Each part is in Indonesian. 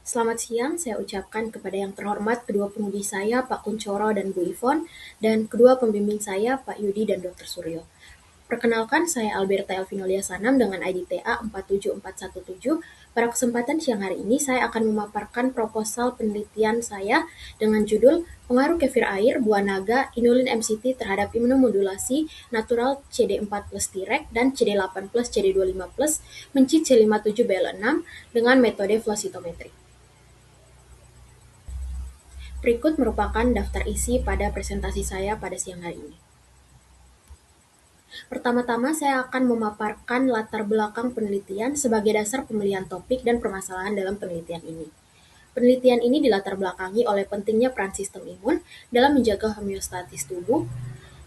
Selamat siang, saya ucapkan kepada yang terhormat kedua pengemudi saya, Pak Kuncoro dan Bu Ivon, dan kedua pembimbing saya, Pak Yudi dan Dr. Suryo. Perkenalkan, saya Alberta Elvinolia Sanam dengan ID TA 47417. Pada kesempatan siang hari ini, saya akan memaparkan proposal penelitian saya dengan judul Pengaruh Kefir Air, Buah Naga, Inulin MCT terhadap Imunomodulasi Natural CD4 plus Treg dan CD8 plus CD25 plus mencit C57BL6 dengan metode flow cytometry. Berikut merupakan daftar isi pada presentasi saya pada siang hari ini. Pertama-tama saya akan memaparkan latar belakang penelitian sebagai dasar pemilihan topik dan permasalahan dalam penelitian ini. Penelitian ini dilatar belakangi oleh pentingnya peran sistem imun dalam menjaga homeostatis tubuh.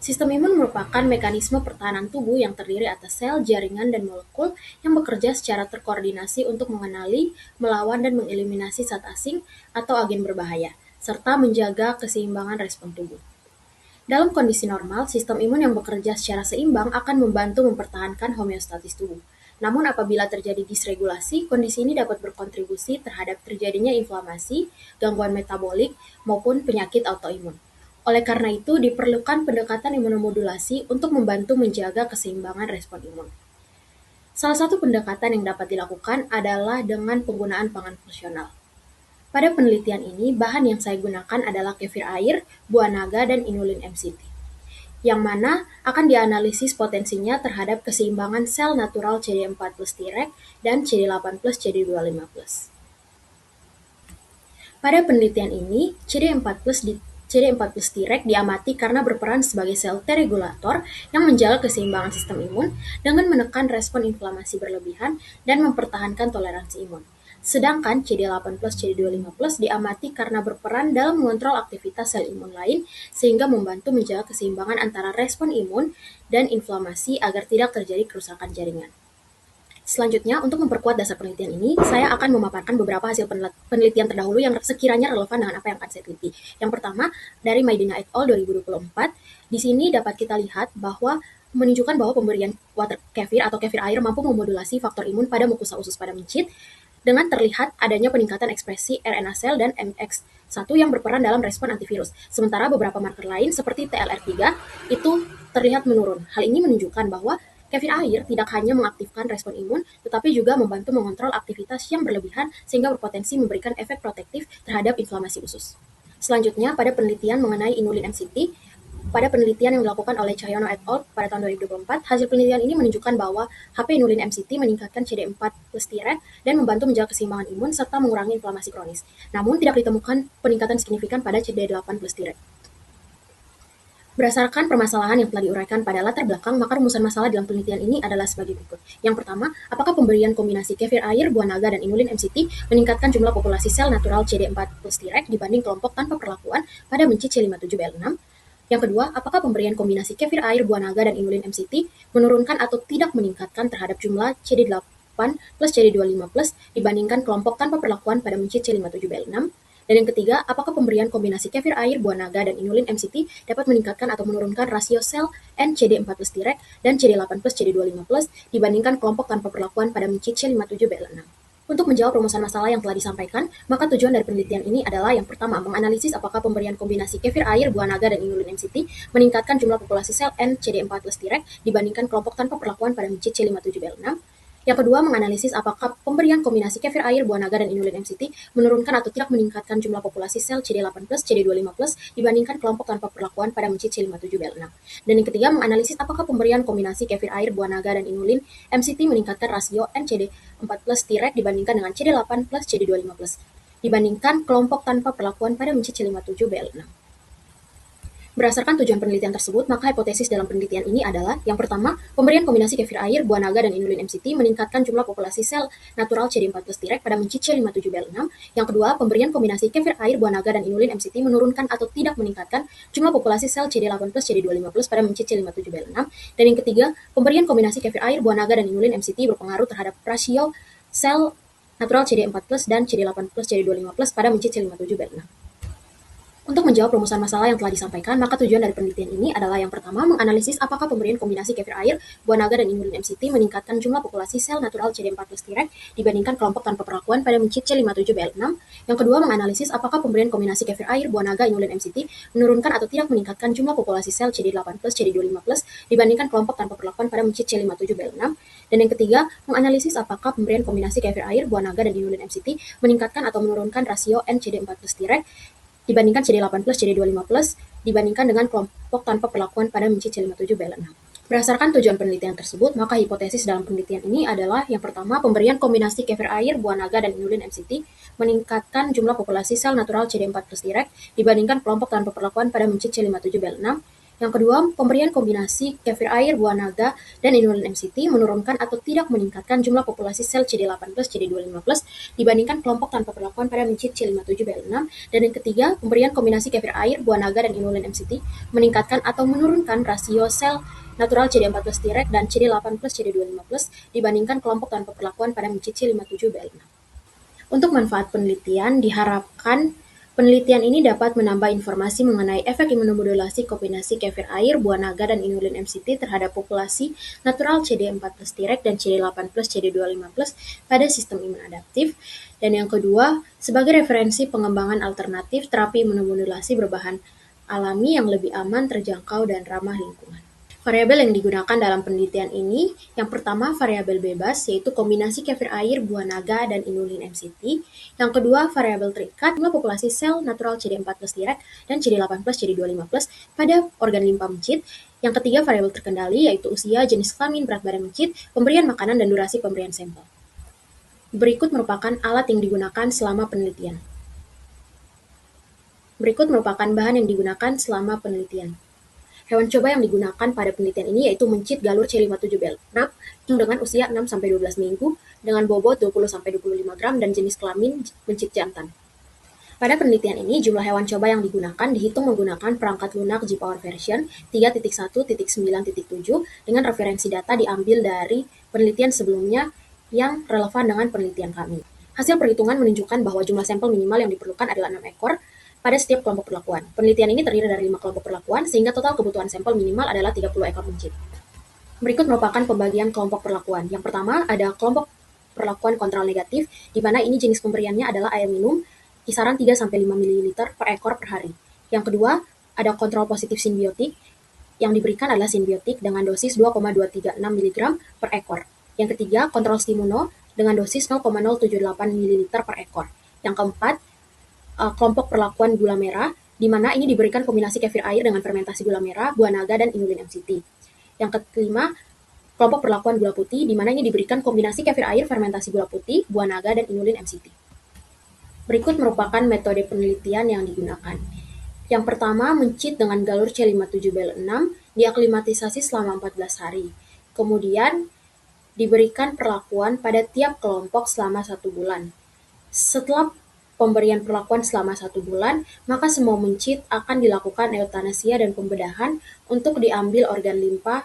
Sistem imun merupakan mekanisme pertahanan tubuh yang terdiri atas sel, jaringan, dan molekul yang bekerja secara terkoordinasi untuk mengenali, melawan, dan mengeliminasi zat asing atau agen berbahaya, serta menjaga keseimbangan respon tubuh. Dalam kondisi normal, sistem imun yang bekerja secara seimbang akan membantu mempertahankan homeostatis tubuh. Namun apabila terjadi disregulasi, kondisi ini dapat berkontribusi terhadap terjadinya inflamasi, gangguan metabolik, maupun penyakit autoimun. Oleh karena itu, diperlukan pendekatan imunomodulasi untuk membantu menjaga keseimbangan respon imun. Salah satu pendekatan yang dapat dilakukan adalah dengan penggunaan pangan fungsional. Pada penelitian ini, bahan yang saya gunakan adalah kefir air, buah naga, dan inulin MCT, yang mana akan dianalisis potensinya terhadap keseimbangan sel natural CD4 plus Treg dan CD8 plus CD25 plus. Pada penelitian ini, CD4 plus Treg diamati karena berperan sebagai sel T-regulator yang menjaga keseimbangan sistem imun dengan menekan respon inflamasi berlebihan dan mempertahankan toleransi imun. Sedangkan CD8 plus CD25 plus diamati karena berperan dalam mengontrol aktivitas sel imun lain sehingga membantu menjaga keseimbangan antara respon imun dan inflamasi agar tidak terjadi kerusakan jaringan. Selanjutnya, untuk memperkuat dasar penelitian ini, saya akan memaparkan beberapa hasil penelitian terdahulu yang sekiranya relevan dengan apa yang akan saya teliti. Yang pertama, dari Maidina et al. 2024, di sini dapat kita lihat bahwa menunjukkan bahwa pemberian water kefir atau kefir air mampu memodulasi faktor imun pada mukosa usus pada mencit dengan terlihat adanya peningkatan ekspresi RNA sel dan MX1 yang berperan dalam respon antivirus. Sementara beberapa marker lain seperti TLR3 itu terlihat menurun. Hal ini menunjukkan bahwa kefir air tidak hanya mengaktifkan respon imun, tetapi juga membantu mengontrol aktivitas yang berlebihan sehingga berpotensi memberikan efek protektif terhadap inflamasi usus. Selanjutnya, pada penelitian mengenai inulin MCT, pada penelitian yang dilakukan oleh Cahyono et al. Pada tahun 2024, hasil penelitian ini menunjukkan bahwa HP inulin MCT meningkatkan CD4 plus Treg dan membantu menjaga keseimbangan imun serta mengurangi inflamasi kronis. Namun, tidak ditemukan peningkatan signifikan pada CD8 plus Treg. Berdasarkan permasalahan yang telah diuraikan pada latar belakang, maka rumusan masalah dalam penelitian ini adalah sebagai berikut. Yang pertama, apakah pemberian kombinasi kefir air, buah naga, dan inulin MCT meningkatkan jumlah populasi sel natural CD4 plus Treg dibanding kelompok tanpa perlakuan pada mencit C57BL6? Yang kedua, apakah pemberian kombinasi kefir air, buah naga, dan inulin MCT menurunkan atau tidak meningkatkan terhadap jumlah CD8 plus CD25 plus dibandingkan kelompok tanpa perlakuan pada mencit C57BL6? Dan yang ketiga, apakah pemberian kombinasi kefir air, buah naga, dan inulin MCT dapat meningkatkan atau menurunkan rasio sel NCD4 plus Treg dan CD8 plus CD25 plus dibandingkan kelompok tanpa perlakuan pada mencit C57BL6? Untuk menjawab rumusan masalah yang telah disampaikan, maka tujuan dari penelitian ini adalah yang pertama, menganalisis apakah pemberian kombinasi kefir air, buah naga, dan inulin MCT meningkatkan jumlah populasi sel NCD4 plus Treg dibandingkan kelompok tanpa perlakuan pada mencit C57BL6. Yang kedua, menganalisis apakah pemberian kombinasi kefir air, buah naga, dan inulin MCT menurunkan atau tidak meningkatkan jumlah populasi sel CD8 plus, CD25 plus dibandingkan kelompok tanpa perlakuan pada mencit C57BL6. Dan yang ketiga, menganalisis apakah pemberian kombinasi kefir air, buah naga, dan inulin MCT meningkatkan rasio NCD4 plus Treg dibandingkan dengan CD8 plus, CD25 plus dibandingkan kelompok tanpa perlakuan pada mencit C57BL6. Berdasarkan tujuan penelitian tersebut, maka hipotesis dalam penelitian ini adalah yang pertama, pemberian kombinasi kefir air, buah naga, dan inulin MCT meningkatkan jumlah populasi sel natural CD4 plus Treg pada mencit C57BL6. Yang kedua, pemberian kombinasi kefir air, buah naga, dan inulin MCT menurunkan atau tidak meningkatkan jumlah populasi sel CD8 plus CD25 plus pada mencit C57BL6. Dan yang ketiga, pemberian kombinasi kefir air, buah naga, dan inulin MCT berpengaruh terhadap rasio sel natural CD4 plus dan CD8 plus CD25 plus pada mencit C57BL6. Untuk menjawab rumusan masalah yang telah disampaikan, maka tujuan dari penelitian ini adalah yang pertama, menganalisis apakah pemberian kombinasi kefir air, buah naga, dan inulin MCT meningkatkan jumlah populasi sel natural CD4 plus Treg dibandingkan kelompok tanpa perlakuan pada mencit C57BL6. Yang kedua, menganalisis apakah pemberian kombinasi kefir air, buah naga, inulin MCT menurunkan atau tidak meningkatkan jumlah populasi sel CD8 plus CD25 plus dibandingkan kelompok tanpa perlakuan pada mencit C57BL6. Dan yang ketiga, menganalisis apakah pemberian kombinasi kefir air, buah naga, dan inulin MCT meningkatkan atau menurunkan rasio NCD4 plus Treg dibandingkan CD8 plus CD25 plus dibandingkan dengan kelompok tanpa perlakuan pada mencit C57BL6. Berdasarkan tujuan penelitian tersebut, maka hipotesis dalam penelitian ini adalah yang pertama, pemberian kombinasi kefir air, buah naga, dan inulin MCT meningkatkan jumlah populasi sel natural CD4 plus Treg dibandingkan kelompok tanpa perlakuan pada mencit C57BL6. Yang kedua, pemberian kombinasi kefir air, buah naga, dan inulin MCT menurunkan atau tidak meningkatkan jumlah populasi sel CD8 plus CD25 plus dibandingkan kelompok tanpa perlakuan pada mencit C57BL6. Dan yang ketiga, pemberian kombinasi kefir air, buah naga, dan inulin MCT meningkatkan atau menurunkan rasio sel natural CD4 plus Treg dan CD8 plus CD25 plus dibandingkan kelompok tanpa perlakuan pada mencit C57BL6. Untuk manfaat penelitian, diharapkan penelitian ini dapat menambah informasi mengenai efek imunomodulasi kombinasi kefir air, buah naga, dan inulin MCT terhadap populasi natural CD4 plus Treg dan CD8 plus CD25 plus pada sistem imun adaptif. Dan yang kedua, sebagai referensi pengembangan alternatif terapi imunomodulasi berbahan alami yang lebih aman, terjangkau, dan ramah lingkungan. Variabel yang digunakan dalam penelitian ini, yang pertama variabel bebas, yaitu kombinasi kefir air, buah naga, dan inulin MCT. Yang kedua, variabel terikat, jumlah populasi sel natural CD4 plus Treg dan CD8 plus CD25 plus pada organ limpa mencit. Yang ketiga, variabel terkendali, yaitu usia, jenis kelamin, berat badan mencit, pemberian makanan, dan durasi pemberian sampel. Berikut merupakan alat yang digunakan selama penelitian. Berikut merupakan bahan yang digunakan selama penelitian. Hewan coba yang digunakan pada penelitian ini yaitu mencit galur C57BL6 dengan usia 6-12 minggu dengan bobot 20-25 gram dan jenis kelamin mencit jantan. Pada penelitian ini, jumlah hewan coba yang digunakan dihitung menggunakan perangkat lunak G-Power version 3.1.9.7 dengan referensi data diambil dari penelitian sebelumnya yang relevan dengan penelitian kami. Hasil perhitungan menunjukkan bahwa jumlah sampel minimal yang diperlukan adalah 6 ekor pada setiap kelompok perlakuan. Penelitian ini terdiri dari 5 kelompok perlakuan, sehingga total kebutuhan sampel minimal adalah 30 ekor mencit. Berikut merupakan pembagian kelompok perlakuan. Yang pertama, ada kelompok perlakuan kontrol negatif, di mana ini jenis pemberiannya adalah air minum, kisaran 3-5 ml per ekor per hari. Yang kedua, ada kontrol positif simbiotik, yang diberikan adalah simbiotik dengan dosis 2,236 mg per ekor. Yang ketiga, kontrol stimuno dengan dosis 0,078 ml per ekor. Yang keempat, kelompok perlakuan gula merah, di mana ini diberikan kombinasi kefir air dengan fermentasi gula merah, buah naga, dan inulin MCT. Yang kelima, kelompok perlakuan gula putih, di mana ini diberikan kombinasi kefir air, fermentasi gula putih, buah naga, dan inulin MCT. Berikut merupakan metode penelitian yang digunakan. Yang pertama, mencit dengan galur C57BL6 diaklimatisasi selama 14 hari. Kemudian, diberikan perlakuan pada tiap kelompok selama 1 bulan. Setelah pemberian perlakuan selama 1 bulan, maka semua mencit akan dilakukan eutanasia dan pembedahan untuk diambil organ limpa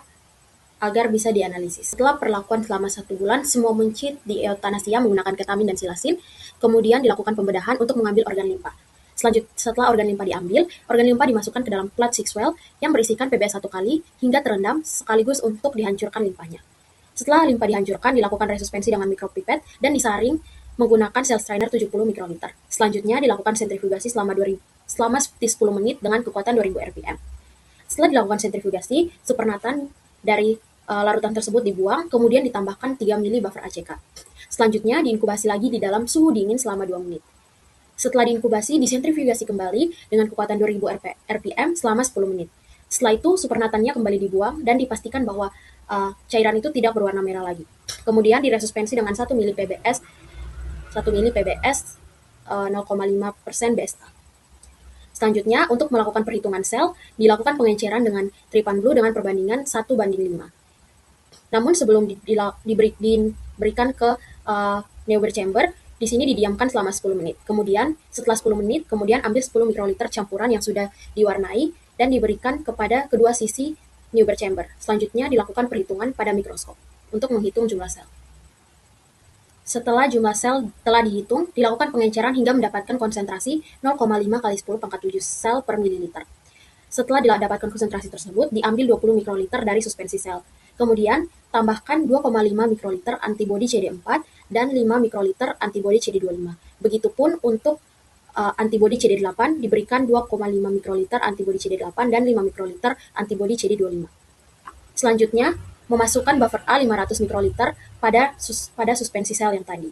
agar bisa dianalisis. Setelah perlakuan selama 1 bulan, semua mencit di eutanasia menggunakan ketamin dan silasin, kemudian dilakukan pembedahan untuk mengambil organ limpa. Setelah organ limpa diambil, organ limpa dimasukkan ke dalam plat 6 well yang berisikan PBS 1 kali hingga terendam sekaligus untuk dihancurkan limpanya. Setelah limpa dihancurkan, dilakukan resuspensi dengan mikropipet dan disaring menggunakan cell strainer 70 mikroliter. Selanjutnya dilakukan sentrifugasi selama 10 menit dengan kekuatan 2000 rpm. Setelah dilakukan sentrifugasi, supernatan dari larutan tersebut dibuang, kemudian ditambahkan 3 ml buffer ACK. Selanjutnya diinkubasi lagi di dalam suhu dingin selama 2 menit. Setelah diinkubasi, disentrifugasi kembali dengan kekuatan 2000 rpm selama 10 menit. Setelah itu, supernatannya kembali dibuang dan dipastikan bahwa cairan itu tidak berwarna merah lagi. Kemudian diresuspensi dengan 1 ml PBS 0,5% BSA. Selanjutnya, untuk melakukan perhitungan sel, dilakukan pengenceran dengan tripan blue dengan perbandingan 1:5. Namun sebelum diberikan ke Neuber chamber, di sini didiamkan selama 10 menit. Kemudian, setelah 10 menit, kemudian ambil 10 mikroliter campuran yang sudah diwarnai dan diberikan kepada kedua sisi Neuber chamber. Selanjutnya, dilakukan perhitungan pada mikroskop untuk menghitung jumlah sel. Setelah jumlah sel telah dihitung, dilakukan pengenceran hingga mendapatkan konsentrasi 0,5 kali 10 pangkat 7 sel per mililiter. Setelah didapatkan konsentrasi tersebut, diambil 20 mikroliter dari suspensi sel. Kemudian, tambahkan 2,5 mikroliter antibodi CD4 dan 5 mikroliter antibodi CD25. Begitupun untuk antibodi CD8 diberikan 2,5 mikroliter antibodi CD8 dan 5 mikroliter antibodi CD25. Selanjutnya, memasukkan buffer A 500 mikroliter pada suspensi sel yang tadi.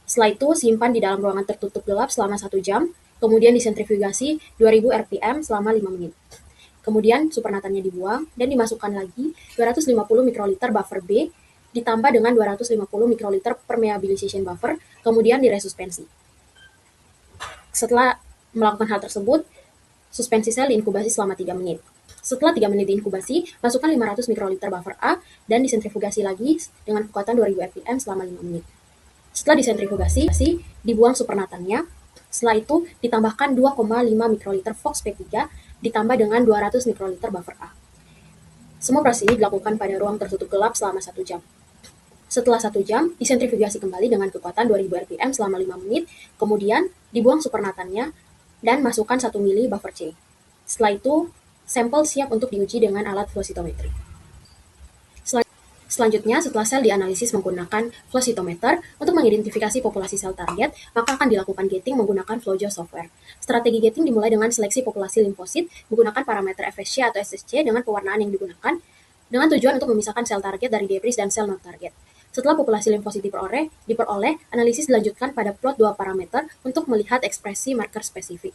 Setelah itu, simpan di dalam ruangan tertutup gelap selama 1 jam, kemudian disentrifugasi 2000 rpm selama 5 menit. Kemudian supernatannya dibuang dan dimasukkan lagi 250 mikroliter buffer B ditambah dengan 250 mikroliter permeabilization buffer, kemudian diresuspensi. Setelah melakukan hal tersebut, suspensi sel diinkubasi selama 3 menit. Setelah 3 menit diinkubasi, masukkan 500 mikroliter buffer A dan disentrifugasi lagi dengan kekuatan 2000 rpm selama 5 menit. Setelah disentrifugasi, dibuang supernatannya. Setelah itu, ditambahkan 2,5 mikroliter Fox P3 ditambah dengan 200 mikroliter buffer A. Semua proses ini dilakukan pada ruang tertutup gelap selama 1 jam. Setelah 1 jam, disentrifugasi kembali dengan kekuatan 2000 rpm selama 5 menit, kemudian dibuang supernatannya dan masukkan 1 mili buffer C. Setelah itu, sampel siap untuk diuji dengan alat flow cytometry. Selanjutnya, setelah sel dianalisis menggunakan flow cytometer untuk mengidentifikasi populasi sel target, maka akan dilakukan gating menggunakan FlowJo software. Strategi gating dimulai dengan seleksi populasi limfosit menggunakan parameter FSC atau SSC dengan pewarnaan yang digunakan dengan tujuan untuk memisahkan sel target dari debris dan sel non-target. Setelah populasi limfosit diperoleh, analisis dilanjutkan pada plot 2 parameter untuk melihat ekspresi marker spesifik.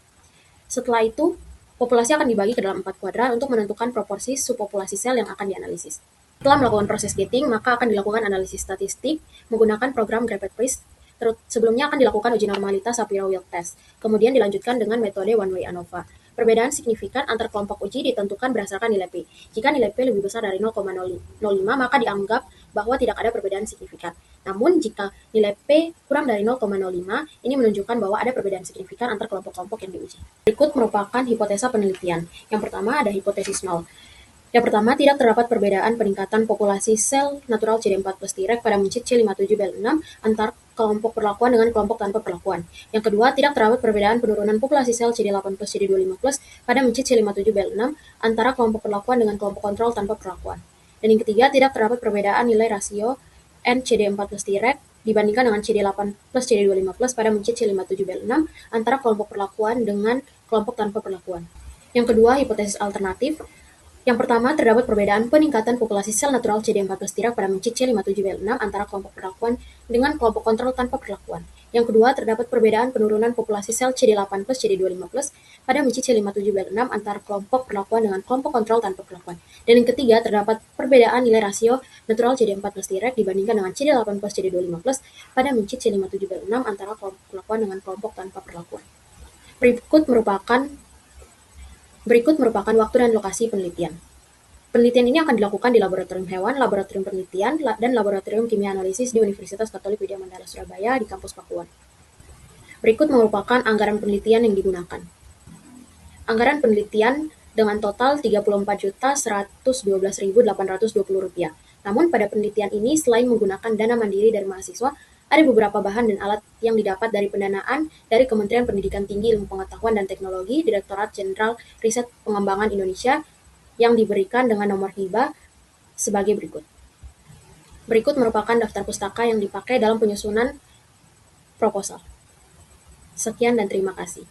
Setelah itu, populasi akan dibagi ke dalam 4 kuadran untuk menentukan proporsi subpopulasi sel yang akan dianalisis. Setelah melakukan proses gating, maka akan dilakukan analisis statistik menggunakan program Graphite-Priest. Sebelumnya akan dilakukan uji normalitas Shapiro-Wilk test, kemudian dilanjutkan dengan metode one-way ANOVA. Perbedaan signifikan antar kelompok uji ditentukan berdasarkan nilai P. Jika nilai P lebih besar dari 0,05, maka dianggap bahwa tidak ada perbedaan signifikan. Namun, jika nilai P kurang dari 0,05, ini menunjukkan bahwa ada perbedaan signifikan antar kelompok-kelompok yang diuji. Berikut merupakan hipotesa penelitian. Yang pertama ada hipotesis 0. Yang pertama, tidak terdapat perbedaan peningkatan populasi sel natural CD4 plus Treg pada mencit C57Bl6 antar kelompok perlakuan dengan kelompok tanpa perlakuan. Yang kedua, tidak terdapat perbedaan penurunan populasi sel CD8 plus CD25 plus pada mencit C57Bl6 antara kelompok perlakuan dengan kelompok kontrol tanpa perlakuan. Dan yang ketiga, tidak terdapat perbedaan nilai rasio NCD4 plus Treg dibandingkan dengan CD8 plus CD25 plus pada mencit C57Bl6 antara kelompok perlakuan dengan kelompok tanpa perlakuan. Yang kedua, hipotesis alternatif. Yang pertama, terdapat perbedaan peningkatan populasi sel natural CD4 plus Treg pada mencit C57Bl6 antara kelompok perlakuan dengan kelompok kontrol tanpa perlakuan. Yang kedua, terdapat perbedaan penurunan populasi sel CD8 plus CD25 plus pada mencit C57Bl6 antara kelompok perlakuan dengan kelompok kontrol tanpa perlakuan. Dan yang ketiga, terdapat perbedaan nilai rasio natural CD4 plus Treg dibandingkan dengan CD8 plus CD25 plus pada mencit C57Bl6 antara kelompok perlakuan dengan kelompok tanpa perlakuan. Berikut merupakan waktu dan lokasi penelitian. Penelitian ini akan dilakukan di laboratorium hewan, laboratorium penelitian, dan laboratorium kimia analisis di Universitas Katolik Widya Mandala Surabaya di kampus Pakuan. Berikut merupakan anggaran penelitian yang digunakan. Anggaran penelitian dengan total Rp34.112.820. Namun pada penelitian ini, selain menggunakan dana mandiri dari mahasiswa, ada beberapa bahan dan alat yang didapat dari pendanaan dari Kementerian Pendidikan Tinggi, Ilmu Pengetahuan dan Teknologi, Direktorat Jenderal Riset Pengembangan Indonesia yang diberikan dengan nomor hibah sebagai berikut. Berikut merupakan daftar pustaka yang dipakai dalam penyusunan proposal. Sekian dan terima kasih.